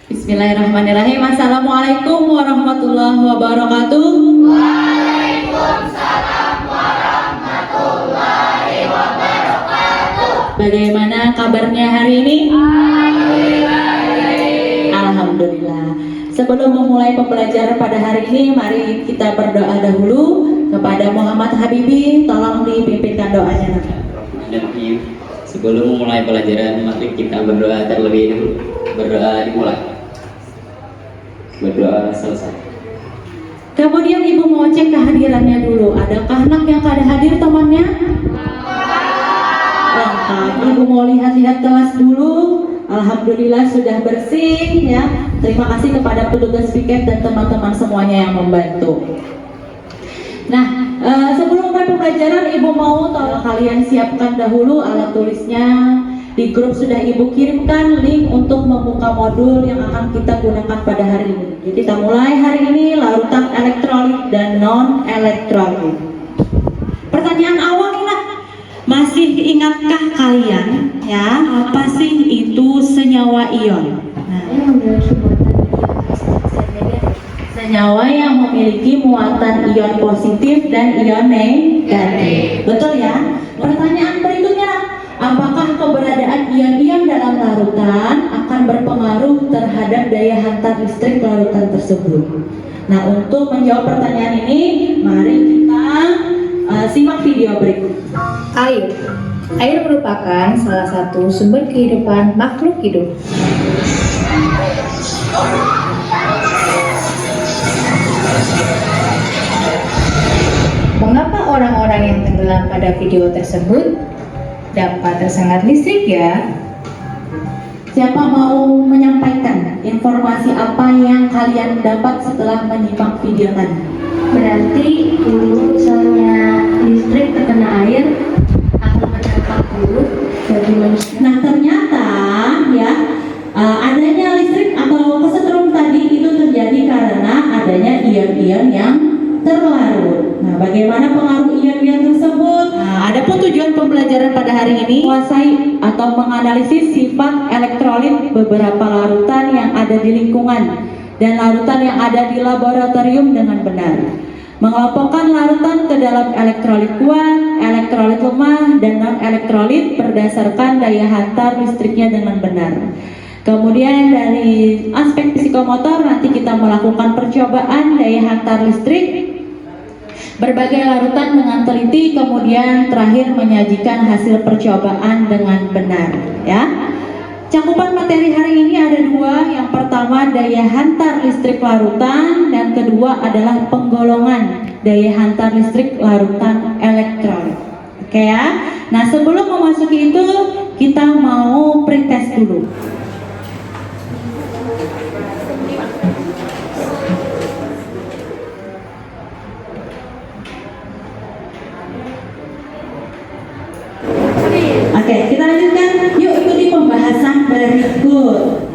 Bismillahirrahmanirrahim. Assalamualaikum warahmatullahi wabarakatuh. Waalaikumsalam warahmatullahi wabarakatuh. Bagaimana kabarnya hari ini? Alhamdulillah. Sebelum memulai pembelajaran pada hari ini, mari kita berdoa dahulu kepada Muhammad Habibi. Tolong dipimpinkan doanya. Sebelum memulai pelajaran, mari kita berdoa terlebih dahulu. Berdoa dimulai. Berdoa selesai. Kemudian ibu mau cek kehadirannya dulu. Adakah anak yang kada hadir temannya? Lengkap. Ibu mau lihat-lihat kelas dulu. Alhamdulillah sudah bersih ya. Terima kasih kepada petugas piket dan teman-teman semuanya yang membantu. Nah, sebelum mulai pembelajaran, ibu mau tolong kalian siapkan dahulu alat tulisnya. Di grup sudah ibu kirimkan link untuk membuka modul yang akan kita gunakan pada hari ini. Jadi kita mulai hari ini larutan elektrolit dan non elektrolit. Pertanyaan awalnya, masih ingatkah kalian ya apa sih itu senyawa ion? Nah, senyawa yang memiliki muatan ion positif dan ion negatif. Betul ya? Pertanyaan berikutnya, apakah keberadaan ion-ion dalam larutan akan berpengaruh terhadap daya hantar listrik larutan tersebut? Nah, untuk menjawab pertanyaan ini, mari kita simak video berikut. Air. Air merupakan salah satu sumber kehidupan makhluk hidup. Mengapa orang-orang yang tenggelam pada video tersebut dapat tersengat listrik ya? Siapa mau menyampaikan informasi apa yang kalian dapat setelah menyimak video tadi? Berarti dulu misalnya listrik terkena air akan berdampak buruk bagi manusia. Nah, ternyata ya adanya listrik atau kesetrum tadi itu terjadi karena adanya ion-ion yang terlarut. Nah, bagaimana pengaruh ion-ion tersebut? Nah, adapun tujuan pembelajaran pada hari ini menguasai atau menganalisis sifat elektrolit beberapa larutan yang ada di lingkungan dan larutan yang ada di laboratorium dengan benar. Mengelompokkan larutan ke dalam elektrolit kuat, elektrolit lemah, dan non-elektrolit berdasarkan daya hantar listriknya dengan benar. Kemudian dari aspek psikomotor nanti kita melakukan percobaan daya hantar listrik berbagai larutan dengan teliti, kemudian terakhir menyajikan hasil percobaan dengan benar ya. Cakupan materi hari ini ada dua. Yang pertama daya hantar listrik larutan dan kedua adalah penggolongan daya hantar listrik larutan elektrolit. Oke ya. Nah, sebelum memasuki itu kita mau pretest dulu. Oke, kita lanjutkan. Yuk ikuti pembahasan berikut.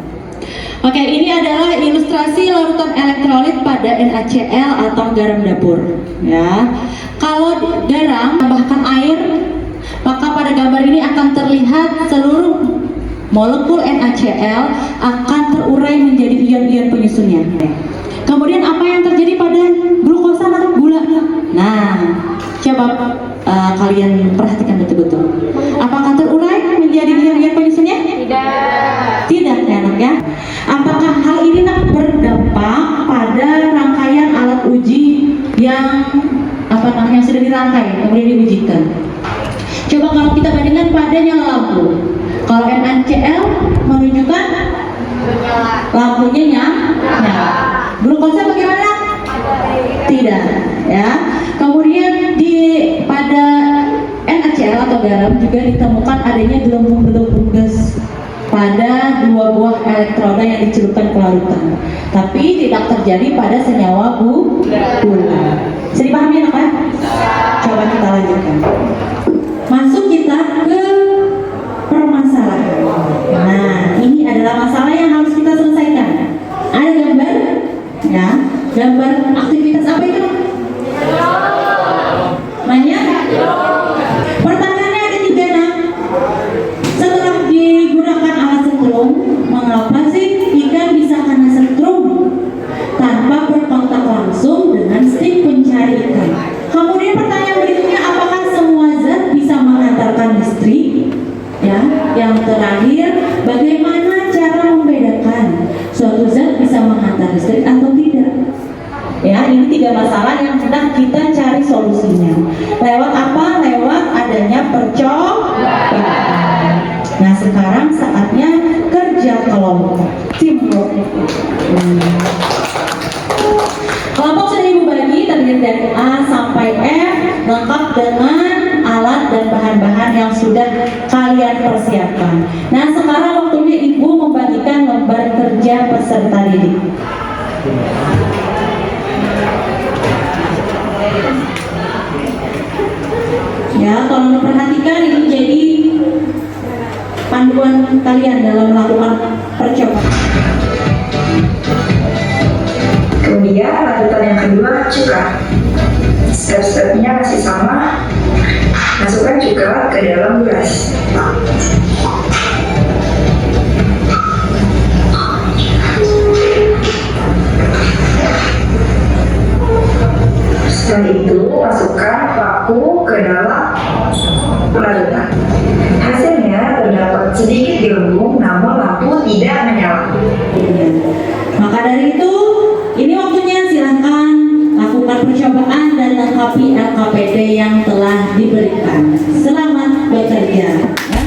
Oke, ini adalah ilustrasi larutan elektrolit pada NaCl atau garam dapur. Ya, kalau garam tambahkan air, maka pada gambar ini akan terlihat seluruh molekul NaCl akan terurai menjadi ion-ion penyusunnya. Kemudian apa yang terjadi pada glukosa atau gula? Nah, coba kalian perhatikan betul-betul. Apakah terurai menjadi ion-ion penyusunnya? Tidak ya anak ya. Apakah hal ini berdampak pada rangkaian alat uji yang yang sudah dirangkai kemudian diujikan? Coba kalau kita bandingkan pada nyala lampu. Kalau NaCl menunjukkan lampunya nyala. Glukosa bagaimana? Tidak ya. Kemudian pada NaCl atau garam juga ditemukan adanya gelembung-gelembung gas pada dua buah elektroda yang dicelupkan ke larutan, tapi tidak terjadi pada senyawa gula. Bisa dipahami ya kan? Coba kita lanjutkan. Masuk kita ke permasalahan. Nah, ini adalah masalah yang harus kita selesaikan. Gambar aktivitas apa itu? Banyak? Pertanyaannya ada 3 nak. Setelah digunakan alat setrum, mengapa sih ikan bisa kena setrum tanpa berkontak langsung dengan stik pencari ikan? Kemudian pertanyaan berikutnya, apakah semua zat bisa mengantarkan listrik? Ya, yang terakhir, bagaimana cara membedakan suatu zat bisa menghantar listrik atau tidak? Ya, ini 3 masalah yang sedang kita cari solusinya. Lewat apa? Lewat adanya percobaan. Nah, sekarang saatnya kerja kelompok, teamwork. Kelompok sudah Ibu bagi terdiri dari A sampai F, lengkap dengan alat dan bahan-bahan yang sudah kalian persiapkan. Nah, sekarang waktunya Ibu membagikan lembar kerja peserta didik. Ya, tolong diperhatikan, ini jadi panduan kalian dalam melakukan percobaan. Kemudian lanjutan yang kedua, cuka. Step-stepnya masih sama. Masukkan cuka ke dalam gelas. Setelah itu, masukkan paku ke dalam larutan. Hasilnya terdapat sedikit gelembung, namun lampu tidak menyala. Maka dari itu, ini waktunya silakan lakukan percobaan dan lengkapi LKPD yang telah diberikan. Selamat bekerja. Ya.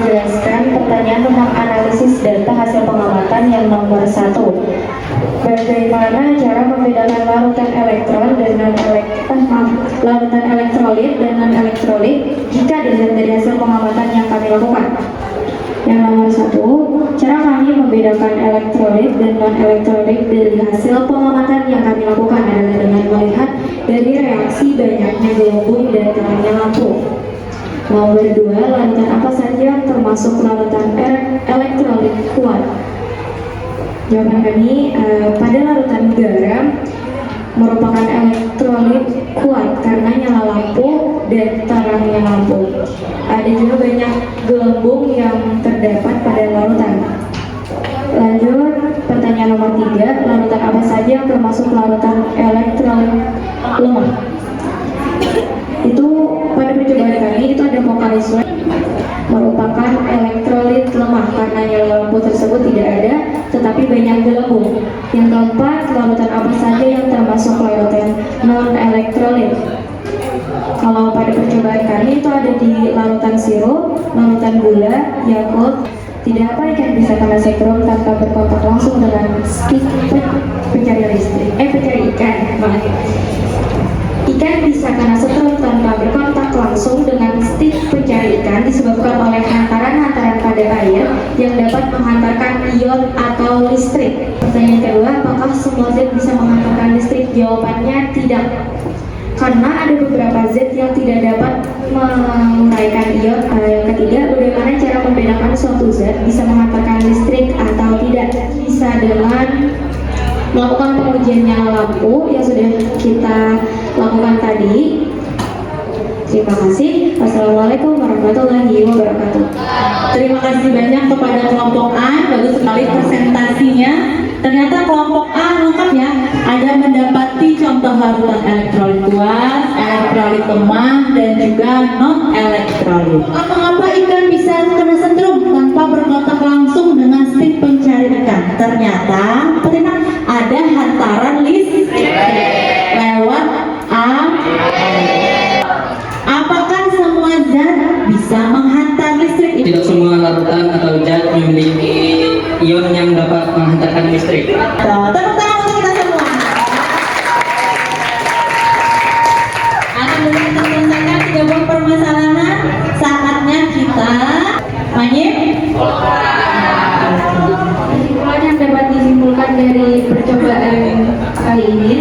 Jelaskan pertanyaan tentang analisis data hasil pengamatan yang nomor 1. Bagaimana cara membedakan larutan elektron dengan larutan elektrolit dan non-elektrolit jika dilihat dari hasil pengamatan yang kami lakukan? Yang nomor 1, cara kami membedakan elektrolit dan non-elektrolit dari hasil pengamatan yang kami lakukan adalah dengan melihat dari reaksi banyaknya gelembung dan terangnya lampu. Nomor 2, larutan apa saja yang termasuk larutan elektrolit kuat? Jawaban kami, pada larutan garam merupakan elektrolit kuat karena nyala lampu dan terangnya lampu. Ada juga banyak gelembung yang terdapat pada larutan. Lanjut, pertanyaan nomor 3, larutan apa saja yang termasuk larutan elektrolit lemah? Itu pada percobaan kami itu ada vokalisme merupakan elektrolit lemah karena nyala lampu tersebut tidak ada tetapi banyak gelembung. Yang keempat, larutan apa saja yang termasuk larutan non elektrolit? Kalau pada percobaan kami itu ada di larutan sirup, larutan gula, yakult. Tidak apa ikan bisa kena setrum tanpa berkontak langsung dengan stick pencari listrik. Pencari ikan. Ikan bisa kena setrum tanpa ikan disebabkan oleh hantaran-hantaran pada air yang dapat menghantarkan ion atau listrik. Pertanyaan kedua, apakah semua zat bisa menghantarkan listrik? Jawabannya tidak. Karena ada beberapa zat yang tidak dapat menguraikan ion. Yang ketiga, bagaimana cara membedakan suatu zat bisa menghantarkan listrik atau tidak? Bisa dengan melakukan pengujian nyala lampu yang sudah kita lakukan tadi. Terima kasih. Wassalamualaikum warahmatullahi wabarakatuh. Terima kasih banyak kepada kelompok A, bagus sekali presentasinya. Ternyata kelompok A lengkap ya, ada mendapati contoh larutan elektrolit kuat, elektrolit lemah, dan juga non elektrolit. Mengapa ikan bisa kena setrum tanpa berkontak langsung dengan stick pencari ikan? Ternyata ada hantaran listrik lewat Apakah semua zat bisa menghantar listrik? Tidak semua larutan atau zat memiliki ion yang dapat menghantarkan listrik. Tepuk tangan untuk kita semua. Akan kita selesaikan 3 buah permasalahan. Saatnya kita Kesimpulan yang dapat disimpulkan dari percobaan kali ini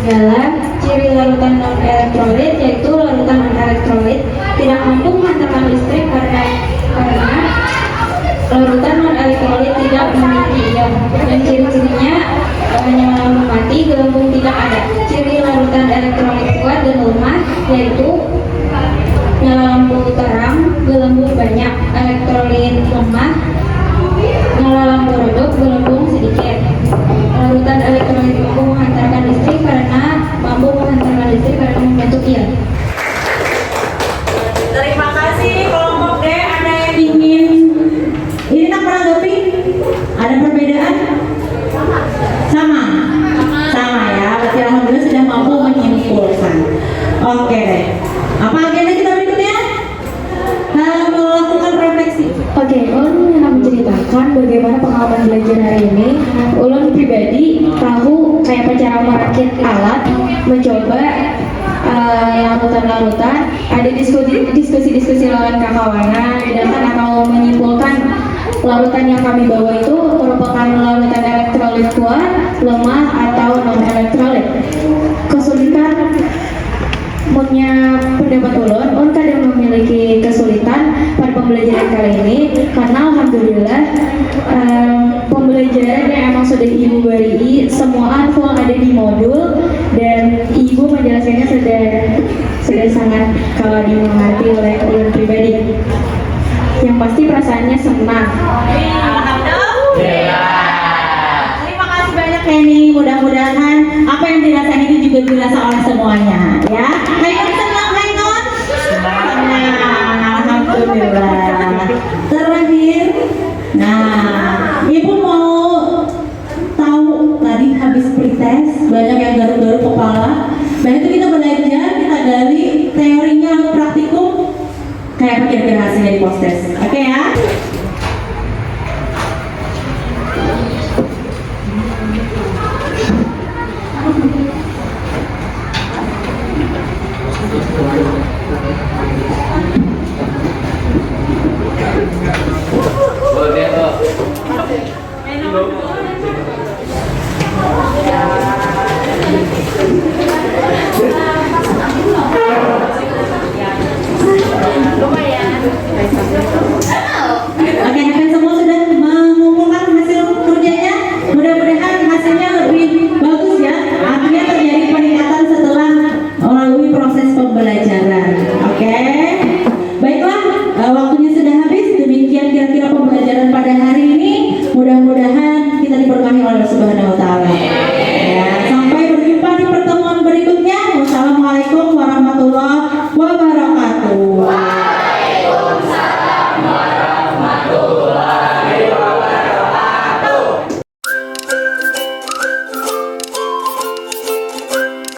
adalah ciri larutan non elektrolit, yaitu larutan non elektrolit tidak mampu menghantarkan listrik karena larutan non elektrolit tidak memiliki ion, dan ciri-cirinya nyala lampu mati, gelembung tidak ada. Ciri larutan elektrolit kuat dan lemah yaitu nyala lampu terang, gelembung banyak. Elektrolit lemah, nyala lampu redup, gelembung sedikit. Larutan elektrolit mampu menghantarkan listrik karena membentuk ion. Terima kasih kelompok D. Ada yang ingin ini menanggapi? Ada perbedaan? Sama ya. Berarti alhamdulillah sudah mampu menyimpulkan. Oke deh. Apa agenda kita berikutnya? Melakukan refleksi. Oke, ulun akan menceritakan bagaimana pengalaman belajar hari ini. Ulun pribadi tahu kayak cara merakit alat, mencoba larutan-larutan, ada diskusi lawan kawan-kawan, dan atau menyimpulkan larutan yang kami bawa itu merupakan larutan elektrolit kuat, lemah, atau non elektrolit. Kesulitan punya pendapat ulun kadang memiliki kesulitan pada pembelajaran kali ini, karena alhamdulillah pembelajaran yang emang sudah ibu beri semua full ada di modul, dan ibu menjelaskannya sudah sangat kalau dimengerti oleh ulun pribadi. Yang pasti perasaannya senang. Terima kasih banyak Kenny. Mudah-mudahan apa yang dirasain itu juga dirasa oleh semuanya.